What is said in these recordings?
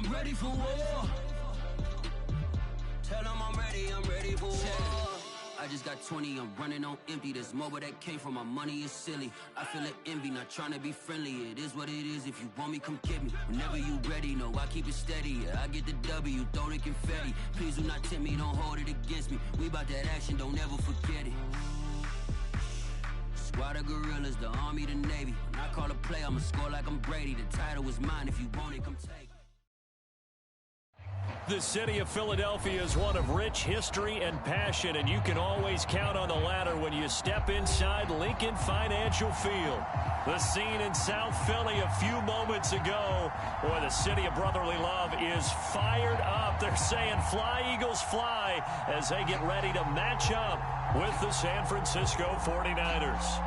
I'm ready for war. Tell them I'm ready for war. I just got 20, I'm running on empty. This mobile that came from my money is silly. I feel it envy, not trying to be friendly. It is what it is, if you want me, come get me. Whenever you ready, no, I keep it steady. Yeah, I get the W, throw the confetti. Please do not tempt me, don't hold it against me. We about that action, don't ever forget it. Squad of gorillas, the army, the navy. When I call a play, I'ma score like I'm Brady. The title is mine, if you want it, come take it. The city of Philadelphia is one of rich history and passion, and you can always count on the latter when you step inside Lincoln Financial Field. The scene in South Philly a few moments ago, where the city of brotherly love is fired up. They're saying, "Fly, Eagles, fly," as they get ready to match up with the San Francisco 49ers.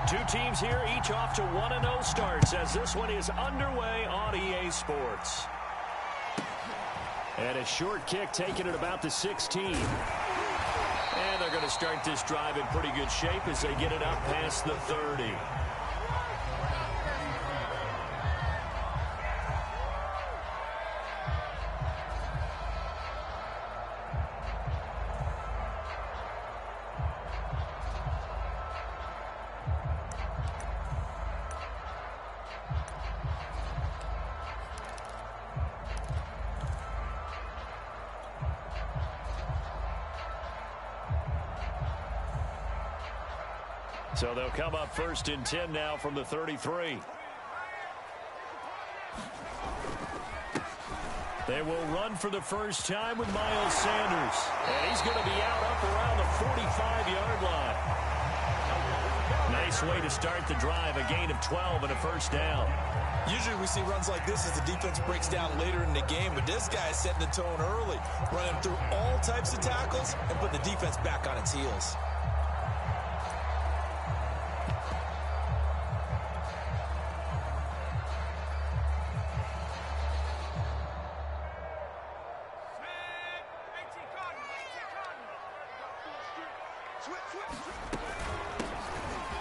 Two teams here, each off to 1-0 starts as this one is underway on EA Sports. And a short kick taken at about the 16. And they're going to start this drive in pretty good shape as they get it up past the 30. So they'll come up 1st and 10 now from the 33. They will run for the first time with Miles Sanders. And he's going to be out up around the 45-yard line. Nice way to start the drive, a gain of 12 and a first down. Usually we see runs like this as the defense breaks down later in the game, but this guy is setting the tone early, running through all types of tackles and putting the defense back on its heels.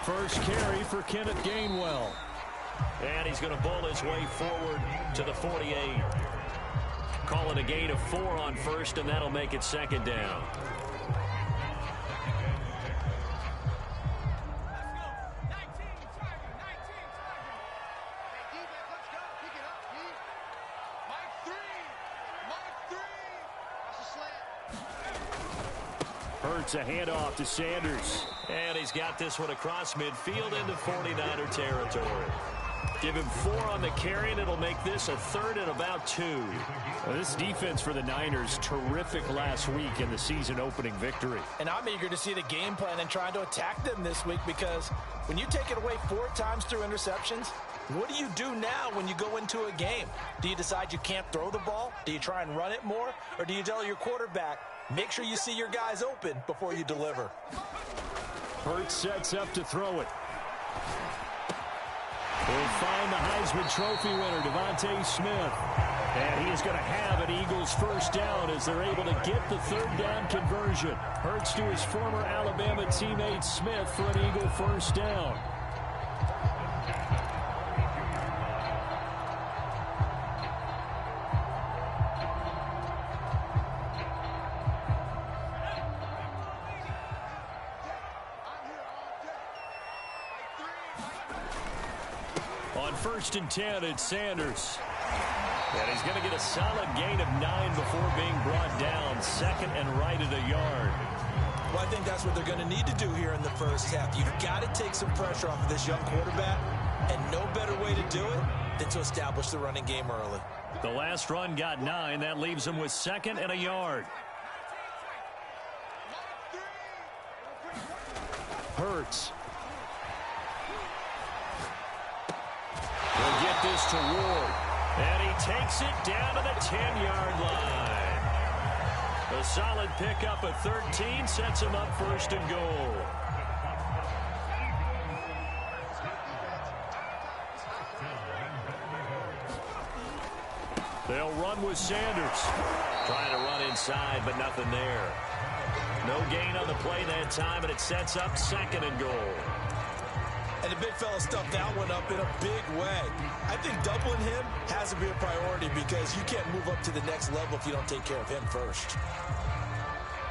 First carry for Kenneth Gainwell. And he's going to bowl his way forward to the 48. Calling a gain of 4 on first, and that'll make it 2nd down. Hurts a handoff to Sanders. And he's got this one across midfield into 49er territory. Give him 4 on the carry, and it'll make this a 3rd and about 2. Well, this defense for the Niners, terrific last week in the season-opening victory. And I'm eager to see the game plan and trying to attack them this week, because when you take it away 4 times through interceptions, what do you do now when you go into a game? Do you decide you can't throw the ball? Do you try and run it more? Or do you tell your quarterback, make sure you see your guys open before you deliver? Hurts sets up to throw it. We'll find the Heisman Trophy winner, Devontae Smith. And he is going to have an Eagles first down as they're able to get the 3rd down conversion. Hurts to his former Alabama teammate Smith for an Eagle first down. On 1st and 10, it's Sanders. And he's going to get a solid gain of 9 before being brought down. 2nd and right at a yard. Well, I think that's what they're going to need to do here in the first half. You've got to take some pressure off of this young quarterback, and no better way to do it than to establish the running game early. The last run got 9. That leaves him with 2nd and a yard. Hurts. He'll get this to Ward. And he takes it down to the 10-yard line. A solid pickup of 13 sets him up 1st and goal. They'll run with Sanders. Trying to run inside, but nothing there. No gain on the play that time, and it sets up 2nd and goal. And the big fella stuffed that one up in a big way. I think doubling him has to be a priority because you can't move up to the next level if you don't take care of him first.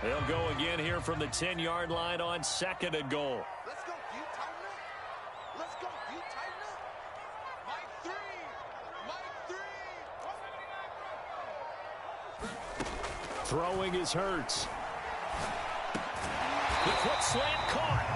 They'll go again here from the 10-yard line on 2nd and goal. Let's go, you tighten up. Let's go, you tighten up. Mike 3. Mike 3. Throwing is Hurts. The quick slant caught.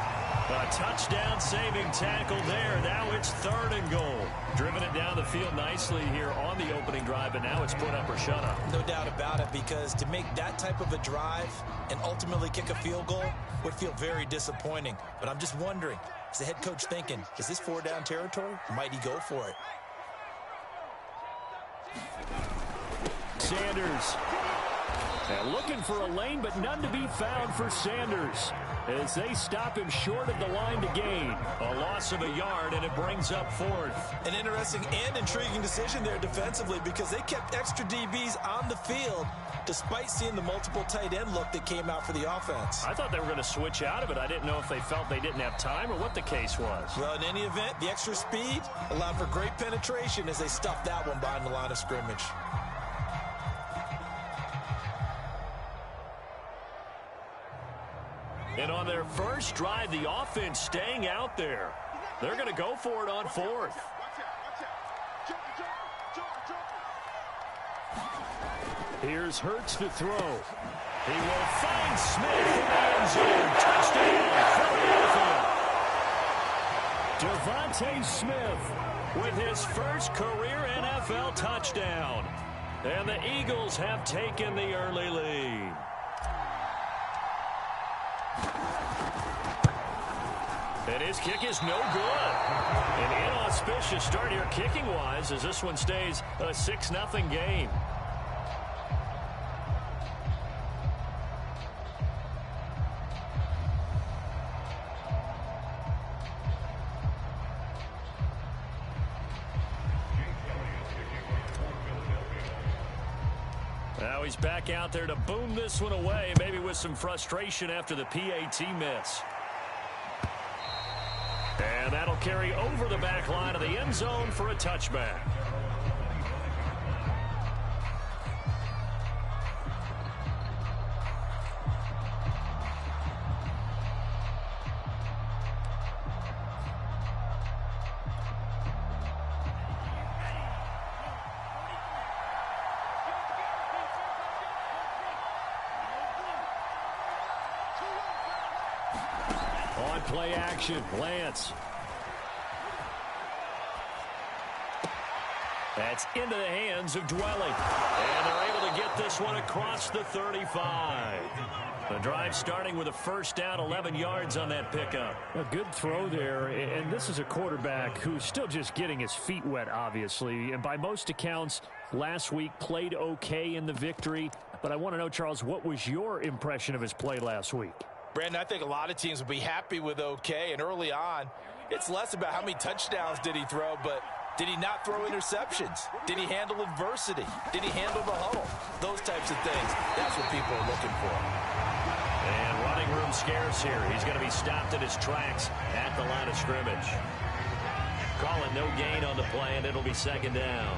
A touchdown-saving tackle there. Now it's 3rd and goal. Driven it down the field nicely here on the opening drive, but now it's put up or shut up. No doubt about it, because to make that type of a drive and ultimately kick a field goal would feel very disappointing. But I'm just wondering, is the head coach thinking, is this 4-down territory? Might he go for it? Sanders. And looking for a lane, but none to be found for Sanders as they stop him short of the line to gain. A loss of a yard, and it brings up 4th. An interesting and intriguing decision there defensively because they kept extra DBs on the field despite seeing the multiple tight end look that came out for the offense. I thought they were going to switch out of it. I didn't know if they felt they didn't have time or what the case was. Well, in any event, the extra speed allowed for great penetration as they stuffed that one behind the line of scrimmage. And on their first drive, the offense staying out there. They're going to go for it on 4th. Here's Hurts to throw. He will find Smith in the end zone. Touchdown, Philadelphia. Devontae Smith with his first career NFL touchdown. And the Eagles have taken the early lead. And his kick is no good. An inauspicious start here kicking-wise as this one stays a 6-0 game. Now he's back out there to boom this one away, maybe with some frustration after the PAT miss. And that'll carry over the back line of the end zone for a touchback. On play action, Lance. That's into the hands of Dwelly. And they're able to get this one across the 35. The drive starting with a first down, 11 yards on that pickup. A good throw there, and this is a quarterback who's still just getting his feet wet, obviously. And by most accounts, last week played okay in the victory. But I want to know, Charles, what was your impression of his play last week? Brandon, I think a lot of teams would be happy with okay. And early on, it's less about how many touchdowns did he throw, but did he not throw interceptions? Did he handle adversity? Did he handle the huddle? Those types of things. That's what people are looking for. And running room scarce here. He's going to be stopped in his tracks at the line of scrimmage. Call it no gain on the play, and it'll be 2nd down.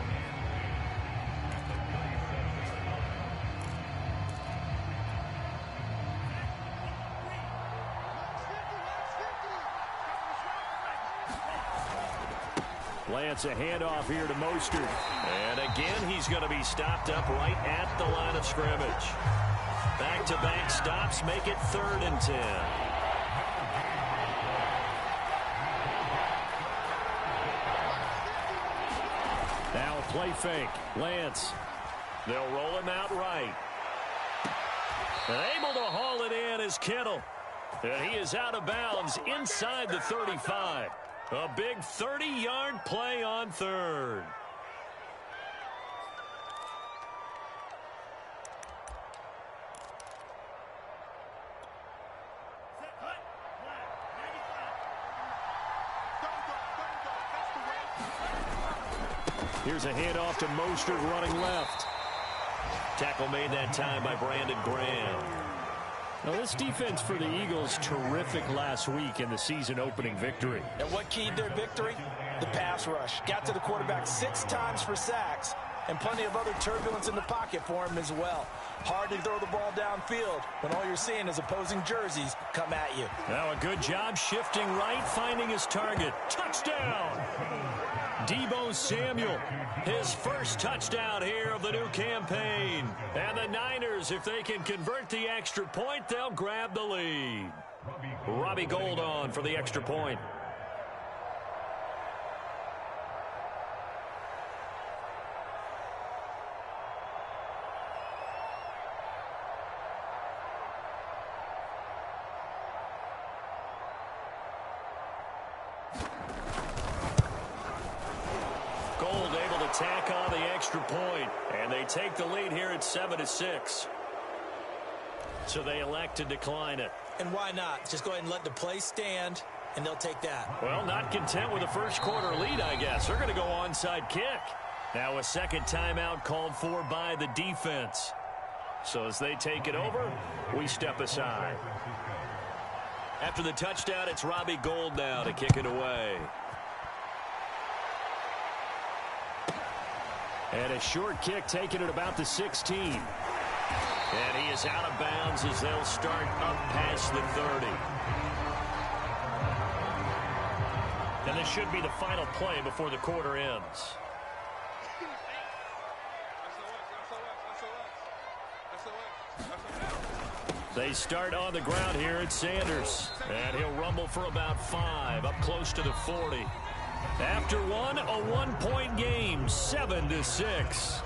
Lance a handoff here to Mostert. And again, he's going to be stopped up right at the line of scrimmage. Back-to-back stops make it 3rd and 10. Now a play fake. Lance. They'll roll him out right. And able to haul it in is Kittle. And he is out of bounds inside the 35. A big 30-yard play on 3rd. Here's a handoff to Mostert running left. Tackle made that time by Brandon Graham. Well, this defense for the Eagles, terrific last week in the season-opening victory. And what keyed their victory? The pass rush. Got to the quarterback 6 times for sacks, and plenty of other turbulence in the pocket for him as well. Hard to throw the ball downfield when all you're seeing is opposing jerseys come at you. Now a good job shifting right, finding his target. Touchdown! Deebo Samuel, his first touchdown here of the new campaign. And the Niners, if they can convert the extra point, they'll grab the lead. Robbie Gould on for the extra point. Tack on the extra point, and they take the lead here at 7-6. So they elect to decline it. And why not? Just go ahead and let the play stand, and they'll take that. Well, not content with a first quarter lead, I guess. They're going to go onside kick. Now a second timeout called for by the defense. So as they take it over, we step aside. After the touchdown, it's Robbie Gould now to kick it away. And a short kick taken at about the 16. And he is out of bounds as they'll start up past the 30. And this should be the final play before the quarter ends. They start on the ground here at Sanders. And he'll rumble for about 5, up close to the 40. After one, a 1-point game, 7-6.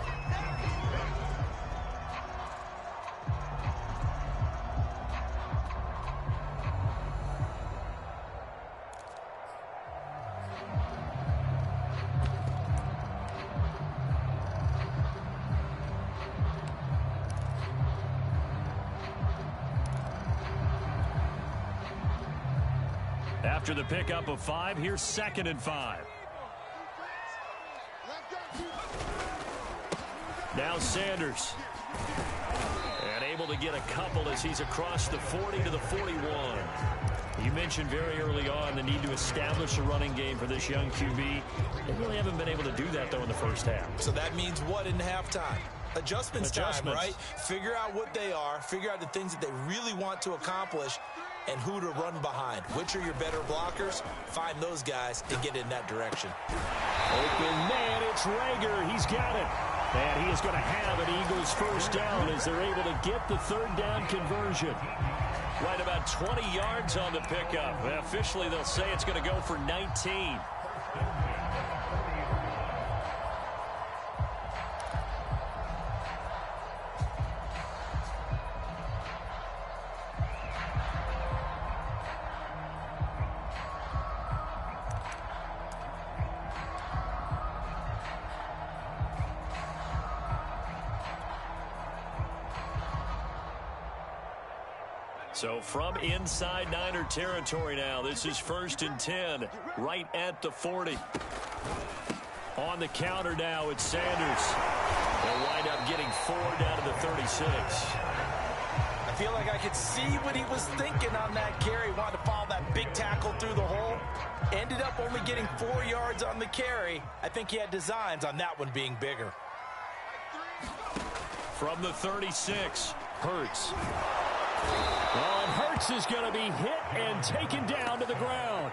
After the pickup of 5, here's 2nd and 5. Now Sanders. And able to get a couple as he's across the 40 to the 41. You mentioned very early on the need to establish a running game for this young QB. They really haven't been able to do that, though, in the first half. So that means what in halftime? Adjustments time, right? Figure out what they are. Figure out the things that they really want to accomplish and who to run behind. Which are your better blockers? Find those guys and get in that direction. Open man, it's Rager. He's got it. And he is going to have an Eagles first down as they're able to get the 3rd down conversion. Right about 20 yards on the pickup. Officially, they'll say it's going to go for 19. So from inside Niner territory now, this is 1st and 10, right at the 40. On the counter now, it's Sanders. They'll wind up getting 4 down to the 36. I feel like I could see what he was thinking on that carry. Wanted to follow that big tackle through the hole. Ended up only getting 4 yards on the carry. I think he had designs on that one being bigger. From the 36, Hurts. Well, and Hurts is going to be hit and taken down to the ground.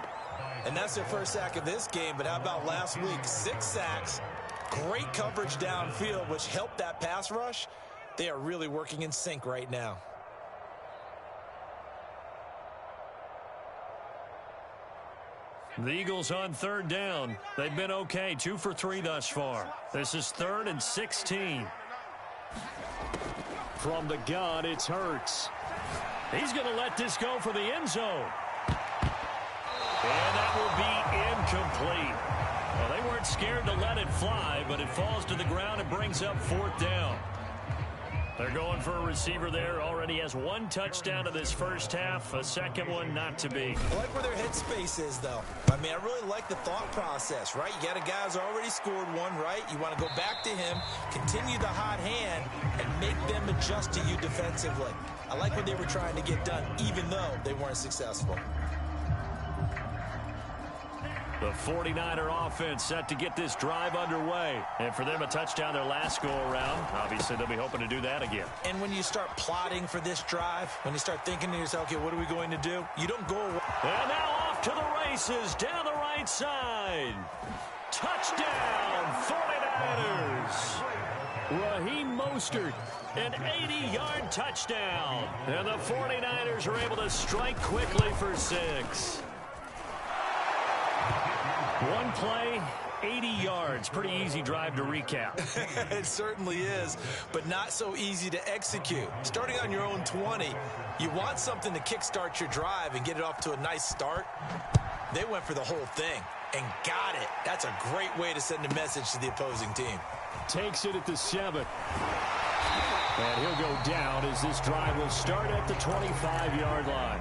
And that's their first sack of this game, but how about last week? 6 sacks, great coverage downfield, which helped that pass rush. They are really working in sync right now. The Eagles on 3rd down. They've been okay, 2 for 3 thus far. This is 3rd and 16. From the gun, it's Hurts. He's going to let this go for the end zone. And that will be incomplete. Well, they weren't scared to let it fly, but it falls to the ground and brings up 4th down. They're going for a receiver there. Already has 1 touchdown to this first half. A second one not to be. I like where their headspace is, though. I mean, I really like the thought process, right? You got a guy who's already scored 1, right? You want to go back to him, continue the hot hand, and make them adjust to you defensively. I like what they were trying to get done, even though they weren't successful. The 49er offense set to get this drive underway. And for them, a touchdown their last go-around. Obviously, they'll be hoping to do that again. And when you start plotting for this drive, when you start thinking to yourself, okay, what are we going to do? You don't go away. And now off to the races down the right side. Touchdown, 49ers. Raheem Mostert, an 80-yard touchdown. And the 49ers are able to strike quickly for 6. One play, 80 yards. Pretty easy drive to recap. It certainly is, but not so easy to execute. Starting on your own 20, you want something to kickstart your drive and get it off to a nice start. They went for the whole thing and got it. That's a great way to send a message to the opposing team. Takes it at the 7. And he'll go down as this drive will start at the 25-yard line.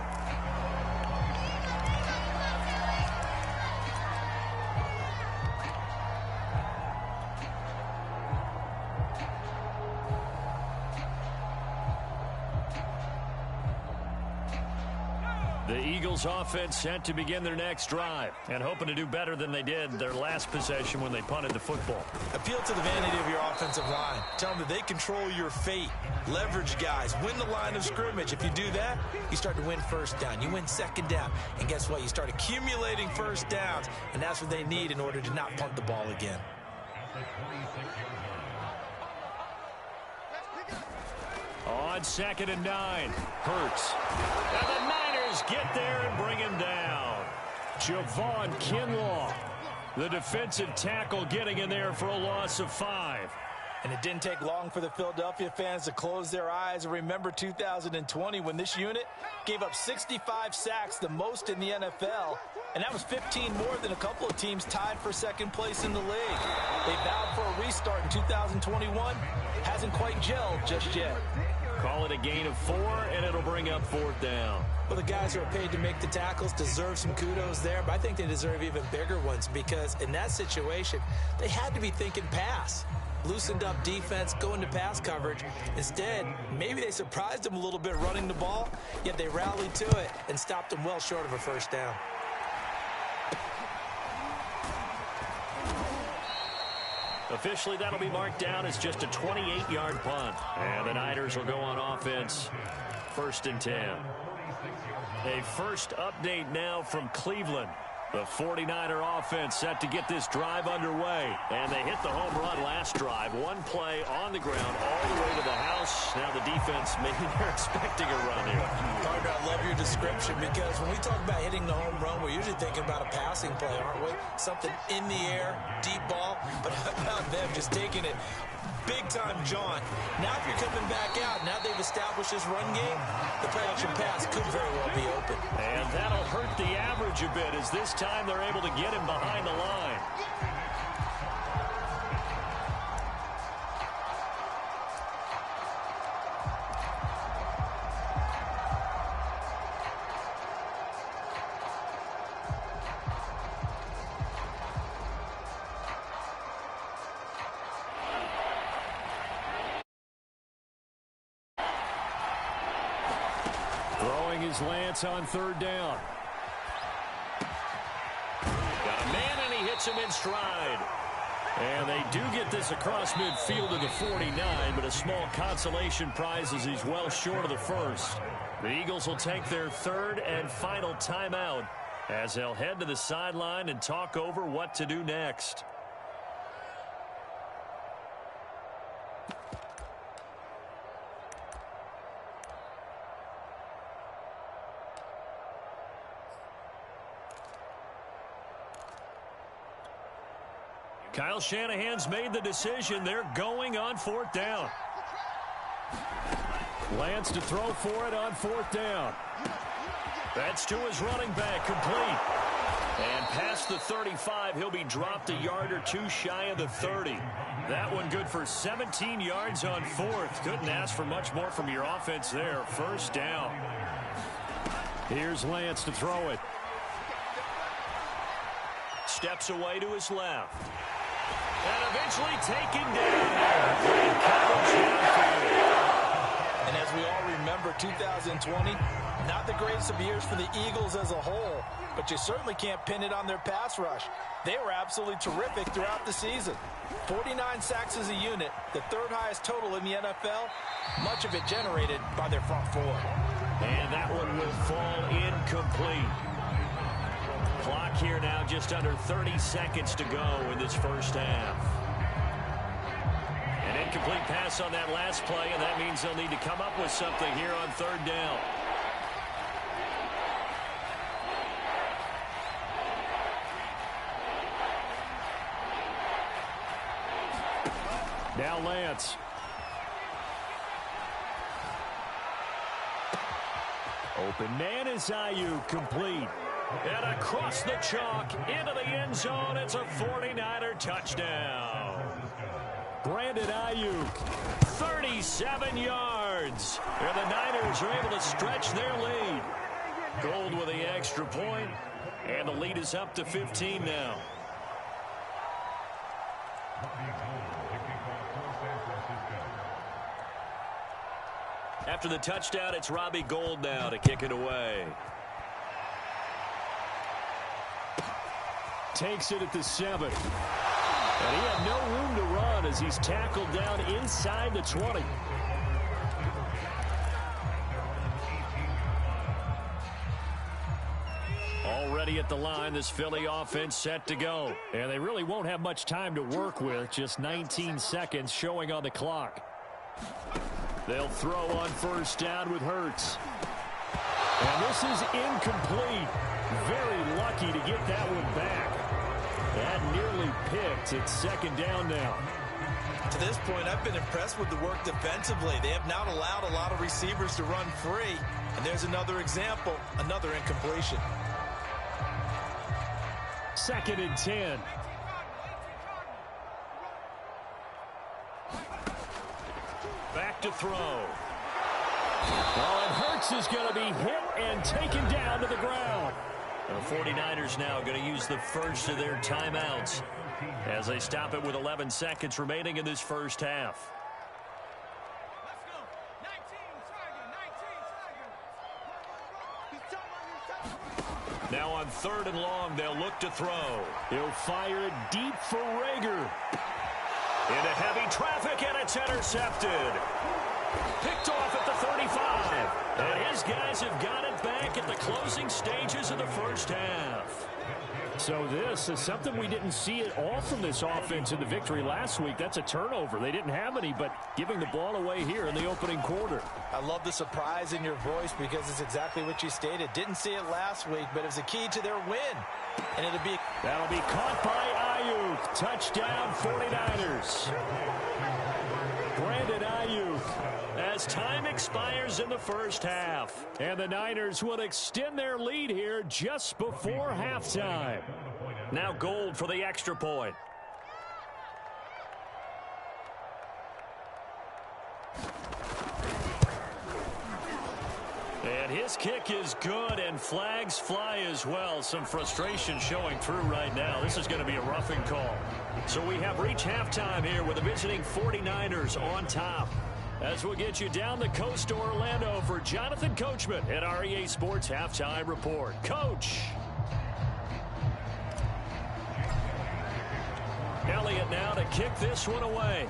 The Eagles offense set to begin their next drive and hoping to do better than they did their last possession when they punted the football. Appeal to the vanity of your offensive line. Tell them that they control your fate. Leverage guys. Win the line of scrimmage. If you do that, you start to win first down. You win second down. And guess what? You start accumulating first downs. And that's what they need in order to not punt the ball again. On 2nd and 9, Hurts. And the Niners get there and bring him down. Javon Kinlaw, the defensive tackle, getting in there for a loss of 5. And it didn't take long for the Philadelphia fans to close their eyes and remember 2020 when this unit gave up 65 sacks, the most in the NFL. And that was 15 more than a couple of teams tied for second place in the league. They vowed for a restart in 2021. Hasn't quite gelled just yet. Call it a gain of 4, and it'll bring up 4th down. Well, the guys who are paid to make the tackles deserve some kudos there, but I think they deserve even bigger ones because in that situation, they had to be thinking pass. Loosened up defense, going to pass coverage. Instead, maybe they surprised them a little bit running the ball, yet they rallied to it and stopped them well short of a first down. Officially, that'll be marked down as just a 28-yard punt. And the Niners will go on offense, 1st and 10. A first update now from Cleveland. The 49er offense set to get this drive underway. And they hit the home run last drive. One play on the ground all the way to the house. Now the defense, maybe they're expecting a run here. Carter, I love your description because when we talk about hitting the home run, we're usually thinking about a passing play, aren't we? Something in the air, deep ball. But how about them just taking it big-time jaunt? Now if you're coming back out, now they've established this run game, the play-action pass could very well be open. And that'll hurt the average a bit as this time they're able to get him behind the line. Throwing his Lance on 3rd down. Got a man, and he hits him in stride. And they do get this across midfield to the 49, but a small consolation prize as he's well short of the first. The Eagles will take their 3rd and final timeout as they'll head to the sideline and talk over what to do next. Kyle Shanahan's made the decision. They're going on 4th down. Lance to throw for it on 4th down. That's to his running back, complete. And past the 35, he'll be dropped a yard or 2 shy of the 30. That one good for 17 yards on 4th. Couldn't ask for much more from your offense there. 1st down. Here's Lance to throw it. Steps away to his left. And eventually taken down. Great coverage downfield. 2020, not the greatest of years for the Eagles as a whole, but you certainly can't pin it on their pass rush. They were absolutely terrific throughout the season. 49 sacks as a unit, the third highest total in the NFL, much of it generated by their front four. And that one will fall incomplete. Clock here now just under 30 seconds to go in this first half. An incomplete pass on that last play, and that means they'll need to come up with something here on third down. Now Lance. Open man is Ayuk, complete. And across the chalk, into the end zone, it's a 49er touchdown. Brandon Ayuk, 37 yards. And the Niners are able to stretch their lead. Gold with the extra point, and the lead is up to 15 now. After the touchdown, it's Robbie Gould now to kick it away. Takes it at the 7. And he had no room to run as he's tackled down inside the 20. Already at the line, this Philly offense set to go. And they really won't have much time to work with. Just 19 seconds showing on the clock. They'll throw on first down with Hurts. And this is incomplete. Very lucky to get that one back. That nearly picked. It's second down now. To this point, I've been impressed with the work defensively. They have not allowed a lot of receivers to run free. And there's another example, another incompletion. Second and 10. Back to throw. Oh, and Hurts is going to be hit and taken down to the ground. The 49ers now going to use the first of their timeouts as they stop it with 11 seconds remaining in this first half. Now on third and long, they'll look to throw. He'll fire it deep for Rager. Into heavy traffic, and it's intercepted. Picked off at the 35. And his guys have got it back at the closing stages of the first half. So this is something we didn't see at all from this offense in the victory last week. That's a turnover. They didn't have any, but giving the ball away here in the opening quarter. I love the surprise in your voice because it's exactly what you stated. Didn't see it last week, but it was a key to their win. And that'll be caught by Ayuk. Touchdown 49ers. Brandon Ayuk. As time expires in the first half. And the Niners will extend their lead here just before halftime. Now Gould for the extra point. And his kick is good, and flags fly as well. Some frustration showing through right now. This is going to be a roughing call. So we have reached halftime here with the visiting 49ers on top. As we'll get you down the coast to Orlando for Jonathan Coachman at our EA Sports Halftime Report. Coach. Elliott now to kick this one away.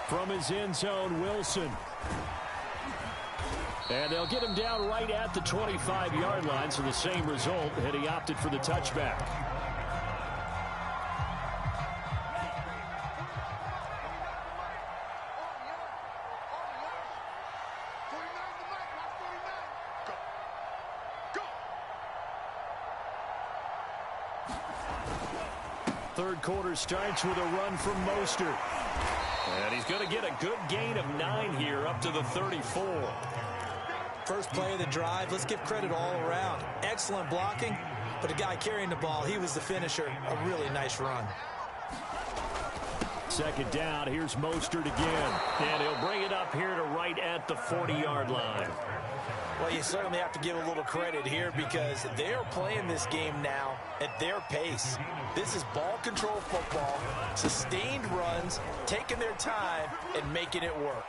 From his end zone, Wilson. And they'll get him down right at the 25-yard line, so the same result, and he opted for the touchback. Third quarter starts with a run from Mostert. And he's going to get a good gain of 9 here up to the 34. First play of the drive, let's give credit all around. Excellent blocking, but the guy carrying the ball, he was the finisher. A really nice run. Second down, here's Mostert again. And he'll bring it up here to right at the 40-yard line. Well, you certainly have to give a little credit here because they're playing this game now at their pace. This is ball control football. It's sustained runs, taking their time, and making it work.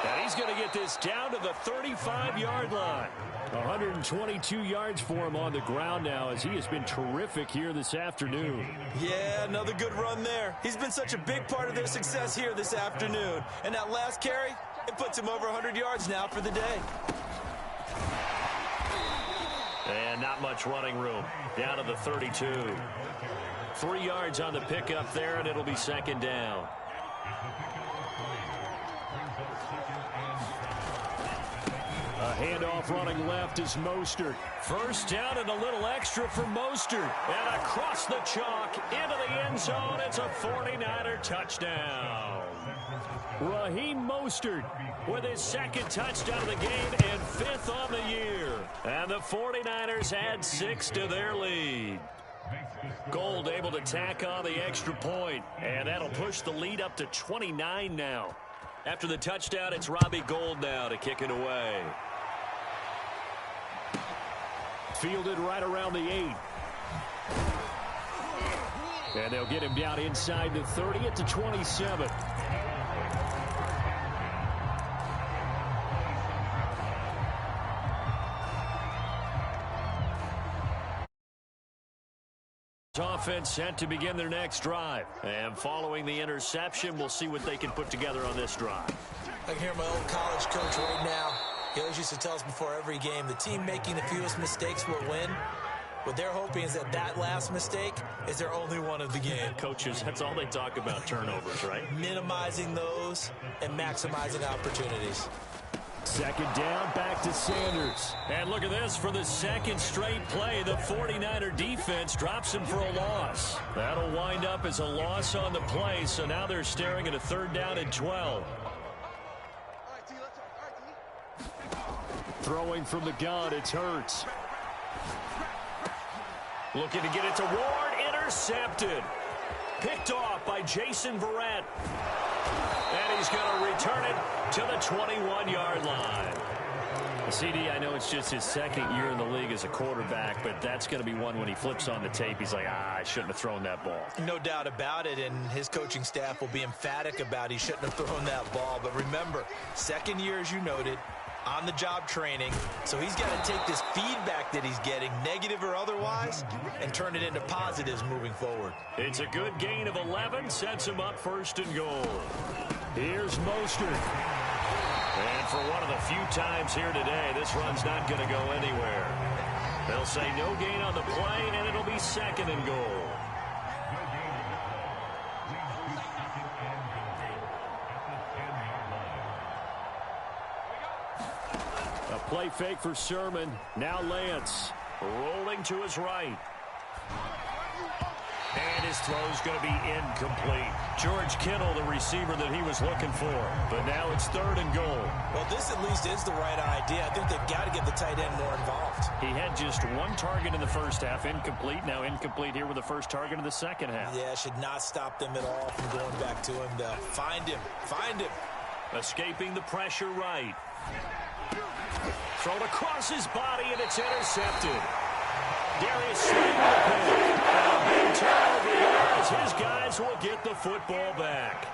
And he's going to get this down to the 35-yard line. 122 yards for him on the ground now, as he has been terrific here this afternoon. Yeah, another good run there. He's been such a big part of their success here this afternoon. And that last carry, it puts him over 100 yards now for the day. And not much running room. Down to the 32. 3 yards on the pickup there, and it'll be second down. A handoff running left is Mostert. First down and a little extra for Mostert. And across the chalk into the end zone. It's a 49er touchdown. Raheem Mostert with his second touchdown of the game and 5th on the year. And the 49ers add 6 to their lead. Gold able to tack on the extra point. And that'll push the lead up to 29 now. After the touchdown, it's Robbie Gould now to kick it away. Fielded right around the 8. And they'll get him down inside the 30 at the 27. Offense set to begin their next drive. And following the interception, we'll see what they can put together on this drive. I can hear my old college coach right now. He always used to tell us before every game, the team making the fewest mistakes will win. What they're hoping is that that last mistake is their only one of the game. Coaches, that's all they talk about, turnovers, right? Minimizing those and maximizing opportunities. Second down, back to Sanders. And look at this. For the second straight play, the 49er defense drops him for a loss. That'll wind up as a loss on the play, so now they're staring at a 3rd down and 12. Throwing from the gun, it's Hurts. Looking to get it to Ward. Intercepted. Picked off by Jason Verrett. And he's going to return it to the 21-yard line. CD, I know it's just his second year in the league as a quarterback, but that's going to be one when he flips on the tape. He's like, I shouldn't have thrown that ball. No doubt about it, and his coaching staff will be emphatic about he shouldn't have thrown that ball. But remember, second year, as you noted, on-the-job training. So he's got to take this feedback that he's getting, negative or otherwise, and turn it into positives moving forward. It's a good gain of 11, sets him up 1st and goal. Here's Mostert. And for one of the few times here today, this run's not going to go anywhere. They'll say no gain on the play, and it'll be 2nd and goal. A play fake for Sermon. Now Lance. Rolling to his right. And his throw's going to be incomplete. George Kittle, the receiver that he was looking for. But now it's 3rd and goal. Well, this at least is the right idea. I think they've got to get the tight end more involved. He had just 1 target in the first half. Incomplete. Now incomplete here with the first target in the second half. Yeah, should not stop them at all from going back to him. To find him. Find him. Escaping the pressure right. Thrown across his body, and it's intercepted. Darius Slay with the pick. And a big turnover here as his guys will get the football back.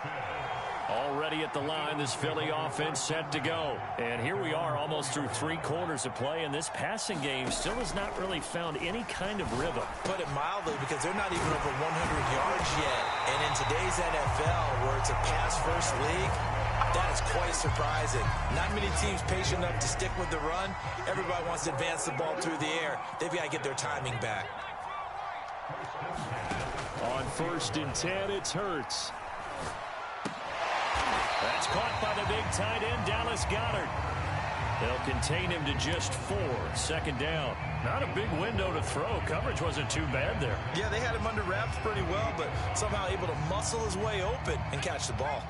Already at the line, this Philly offense set to go. And here we are almost through 3 quarters of play, and this passing game still has not really found any kind of rhythm. Put it mildly, because they're not even over 100 yards yet. And in today's NFL, where it's a pass-first league, that is quite surprising. Not many teams patient enough to stick with the run. Everybody wants to advance the ball through the air. They've got to get their timing back. On 1st and 10, it's Hurts. That's caught by the big tight end, Dallas Goedert. They'll contain him to just 4. 2nd down. Not a big window to throw. Coverage wasn't too bad there. Yeah, they had him under wraps pretty well, but somehow able to muscle his way open and catch the ball.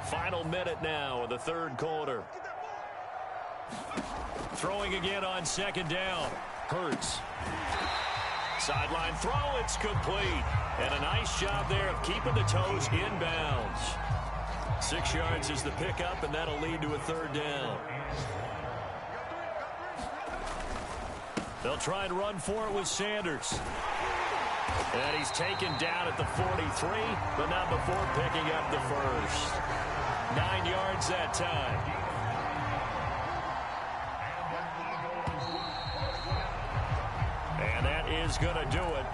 Final minute now of the 3rd quarter. Throwing again on 2nd down. Hurts. Sideline throw, it's complete. And a nice job there of keeping the toes inbounds. 6 yards is the pickup, and that'll lead to a 3rd down. They'll try and run for it with Sanders. And he's taken down at the 43, but not before picking up the first. 9 yards that time. And that is going to do it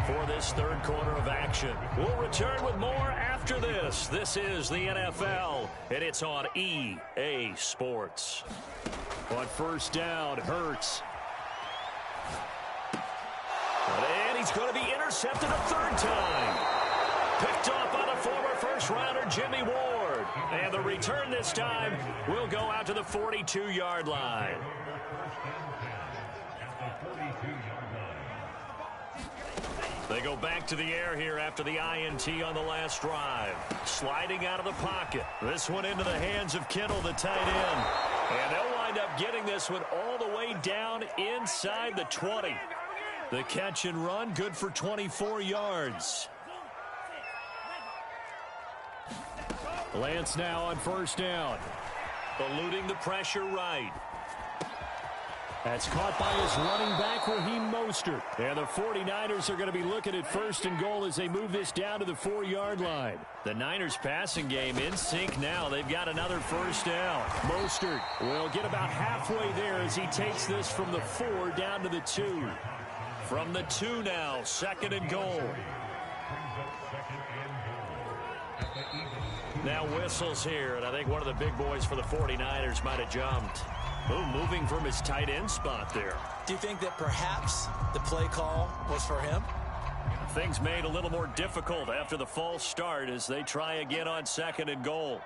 for this third quarter of action. We'll return with more after this. This is the NFL, and it's on EA Sports. On first down, Hurts. And he's going to be intercepted a third time. Picked off by the former first-rounder Jimmy Ward. And the return this time will go out to the 42-yard line. They go back to the air here after the INT on the last drive. Sliding out of the pocket. This one into the hands of Kittle, the tight end. And they'll wind up getting this one all the way down inside the 20. The catch and run, good for 24 yards. Lance now on first down. Eluding the pressure right. That's caught by his running back, Raheem Mostert. And the 49ers are going to be looking at first and goal as they move this down to the 4-yard line. The Niners passing game in sync now. They've got another first down. Mostert will get about halfway there as he takes this from the 4 down to the 2. From the 2 now, second and goal. Now whistles here, and I think one of the big boys for the 49ers might have jumped. Ooh, moving from his tight end spot there. Do you think that perhaps the play call was for him? Things made a little more difficult after the false start as they try again on second and goal.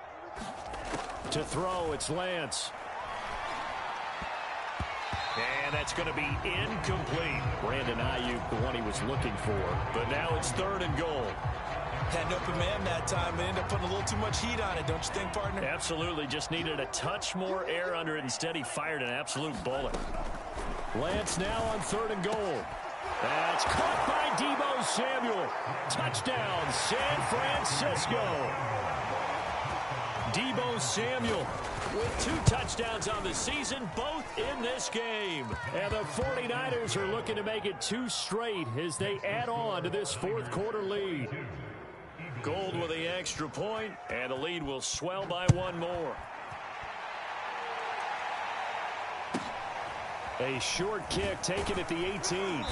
To throw, it's Lance. And that's going to be incomplete. Brandon Ayuk, the one he was looking for. But now it's third and goal. Had an open man that time and ended up putting a little too much heat on it, don't you think, partner? Absolutely. Just needed a touch more air under it. Instead, he fired an absolute bullet. Lance now on third and goal. That's caught by Deebo Samuel. Touchdown, San Francisco. Deebo Samuel with 2 touchdowns on the season, both in this game. And the 49ers are looking to make it 2 straight as they add on to this fourth quarter lead. Gold with the extra point, and the lead will swell by 1 more. A short kick taken at the 18.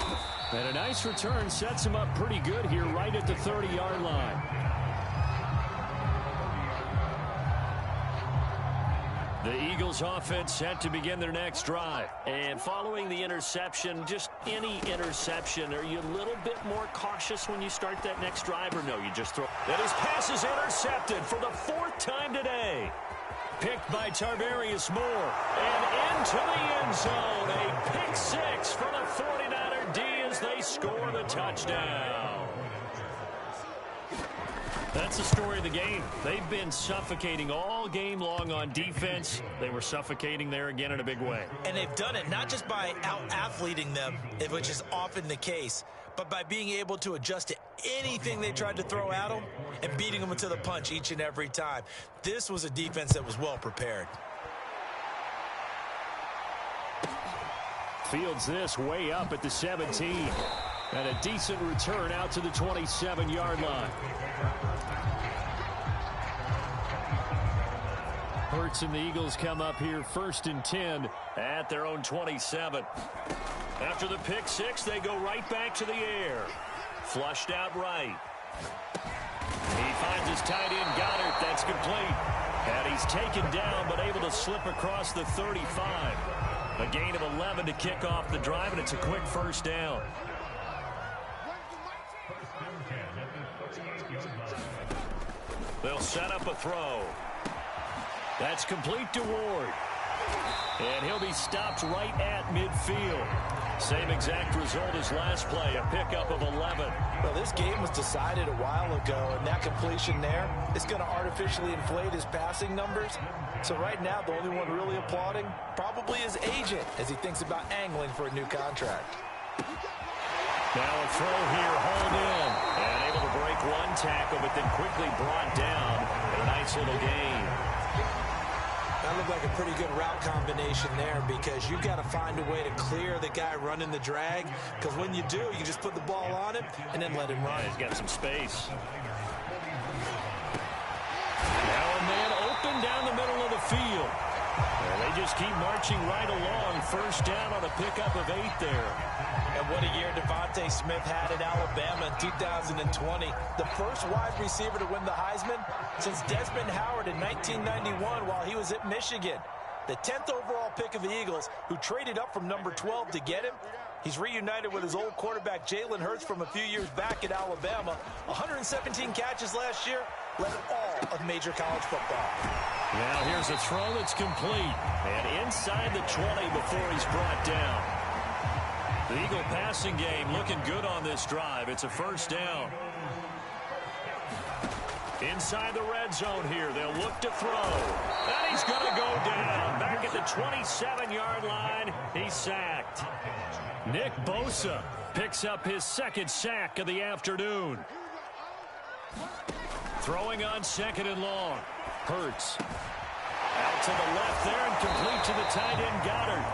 And a nice return sets him up pretty good here right at the 30-yard line. The Eagles offense set to begin their next drive. And following the interception, just any interception, are you a little bit more cautious when you start that next drive, or no, you just throw? And his pass is intercepted for the 4th time today. Picked by Tarvarius Moore. And into the end zone. A pick 6 for the 49er D as they score the touchdown. That's the story of the game. They've been suffocating all game long on defense. They were suffocating there again in a big way. And they've done it not just by out-athleting them, which is often the case, but by being able to adjust to anything they tried to throw at them and beating them to the punch each and every time. This was a defense that was well prepared. Fields this way up at the 17. And a decent return out to the 27-yard line. Hurts and the Eagles come up here 1st and 10 at their own 27. After the pick 6, they go right back to the air. Flushed out right. He finds his tight end, Goddard. That's complete. And he's taken down, but able to slip across the 35. A gain of 11 to kick off the drive, and it's a quick first down. They'll set up a throw. That's complete to Ward. And he'll be stopped right at midfield. Same exact result as last play, a pickup of 11. Well, this game was decided a while ago, and that completion there is going to artificially inflate his passing numbers. So right now, the only one really applauding probably his agent as he thinks about angling for a new contract. Now a throw here, hauled in. And able to break 1 tackle, but then quickly brought down. And a nice little gain. That looked like a pretty good route combination there because you've got to find a way to clear the guy running the drag, because when you do, you just put the ball on him and then let him run. Yeah, he's got some space. Now a man open down the middle of the field. And they just keep marching right along. First down on a pickup of 8 there. And what a year Devontae Smith had at Alabama in 2020. The first wide receiver to win the Heisman since Desmond Howard in 1991 while he was at Michigan. The 10th overall pick of the Eagles, who traded up from number 12 to get him. He's reunited with his old quarterback Jalen Hurts from a few years back at Alabama. 117 catches last year, led all of major college football. Now here's a throw that's complete. And inside the 20 before he's brought down. The Eagle passing game looking good on this drive. It's a first down. Inside the red zone here. They'll look to throw. And he's going to go down. Back at the 27-yard line. He's sacked. Nick Bosa picks up his second sack of the afternoon. Throwing on second and long. Hurts. Out to the left there and complete to the tight end Goddard.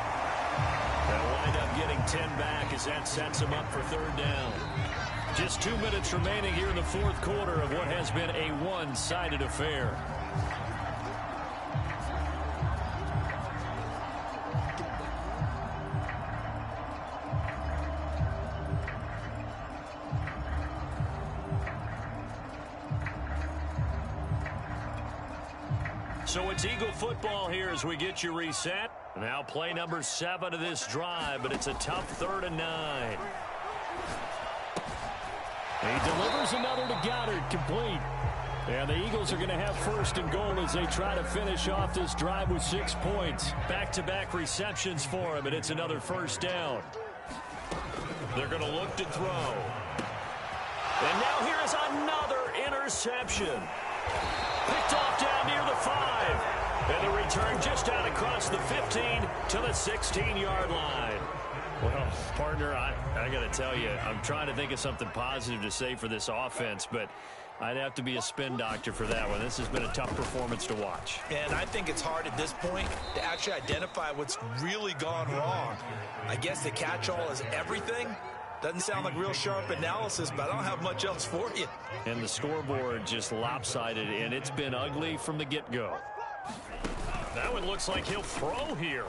They'll wind up getting 10 back as that sets him up for third down. Just 2 minutes remaining here in the fourth quarter of what has been a one-sided affair. So it's Eagle football here as we get you reset. Now play number 7 of this drive, but it's a tough 3rd and 9. He delivers another to Goddard, complete. And the Eagles are going to have first and goal as they try to finish off this drive with 6 points. Back-to-back receptions for him, and it's another first down. They're going to look to throw. And now here is another interception. Picked off down near the 5. And the return just out across the 15 to the 16-yard line. Well, partner, I got to tell you, I'm trying to think of something positive to say for this offense, but I'd have to be a spin doctor for that one. This has been a tough performance to watch. And I think it's hard at this point to actually identify what's really gone wrong. I guess the catch-all is everything. Doesn't sound like real sharp analysis, but I don't have much else for you. And the scoreboard just lopsided, and it's been ugly from the get-go. That one looks like he'll throw here.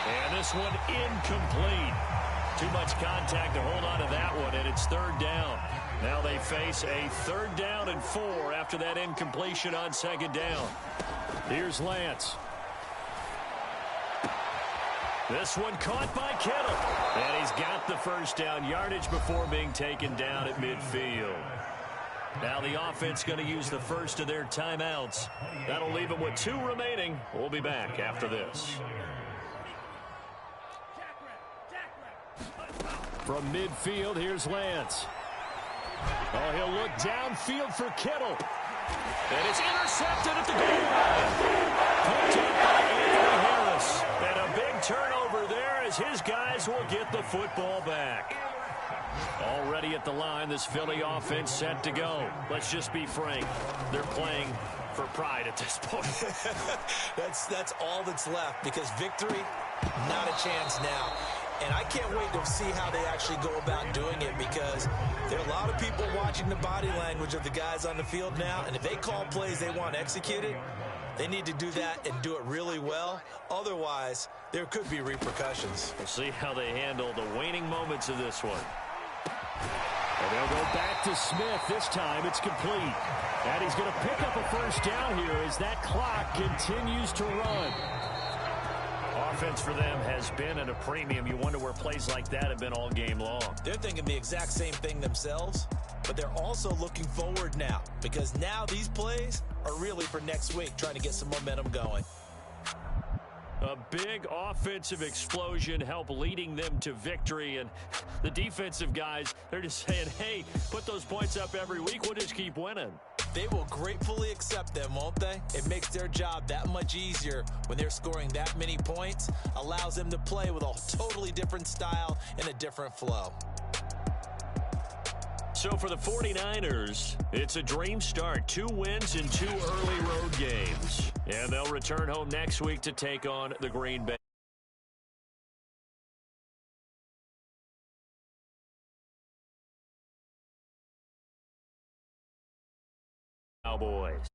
And this one incomplete. Too much contact to hold on to that one, and it's third down. Now they face a 3rd down and 4 after that incompletion on second down. Here's Lance. This one caught by Kittle. And he's got the first down yardage before being taken down at midfield. Now the offense going to use the first of their timeouts. That'll leave them with 2 remaining. We'll be back after this. From midfield, here's Lance. Oh, he'll look downfield for Kittle. And it's intercepted at the goal line. Picked up by Anthony Harris. And a big turnover there as his guys will get the football back. Already at the line, this Philly offense set to go. Let's just be frank. They're playing for pride at this point. That's all that's left, because victory, not a chance now. And I can't wait to see how they actually go about doing it, because there are a lot of people watching the body language of the guys on the field now, and if they call plays they want executed, they need to do that and do it really well. Otherwise, there could be repercussions. We'll see how they handle the waning moments of this one. And they'll go back to Smith. This time it's complete. And he's going to pick up a first down here as that clock continues to run. Offense for them has been at a premium. You wonder where plays like that have been all game long. They're thinking the exact same thing themselves, but they're also looking forward now, because now these plays are really for next week, trying to get some momentum going. A big offensive explosion helped leading them to victory, and the defensive guys, they're just saying, hey, put those points up every week, we'll just keep winning. They will gratefully accept them, won't they? It makes their job that much easier when they're scoring that many points, allows them to play with a totally different style and a different flow. So for the 49ers, it's a dream start. 2 wins in 2 early road games. And they'll return home next week to take on the Green Bay Cowboys.